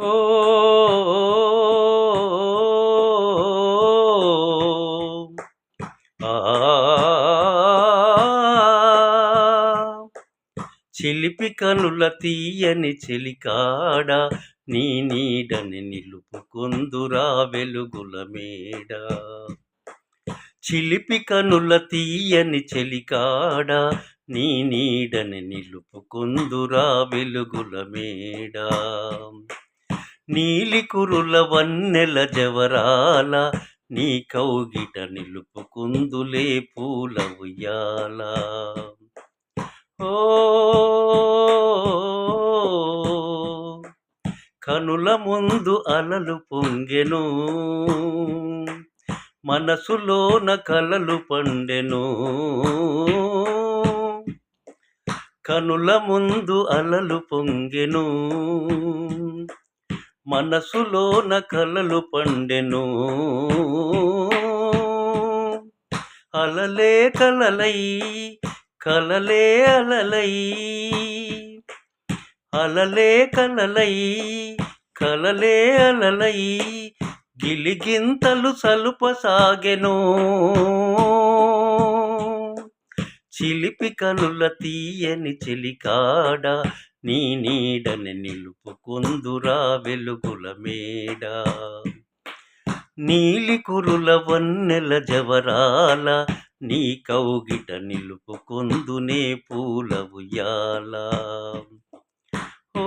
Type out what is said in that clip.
ఓ చిలిపి కనుల తీయని చెలికాడ నీ నీడని నిలుపుకొందురా వెలుగుల మేడ. చిలిపి కనుల తీయని చెలికాడ నీ నీడని నిలుపుకొందురా వెలుగుల మేడ. నీలి కురుల వన్నెల జవరాల నీ కౌగిట నిలుపుకుందులే పూల ఉయ్యాల. ఓ కనుల ముందు అలలు పొంగెను, మనసులోన కలలు పండెను. కనుల ముందు అలలు పొంగెను, మనసులోన కలలు పండెను. అలలే కలలై కలలే అలలై, అలలే కలలై కలలే అలలై గిలిగింతలు సలుపసాగెను. చిలిపి కనుల తీయని చెలికాడ నీ నీడని నిలుపుకొందురా వెలుగుల మేడ. నీలి కురుల వన్నెల జవరాల నీ కౌగిట నిలుపుకొందునే పూల ఉయ్యాల. ఓ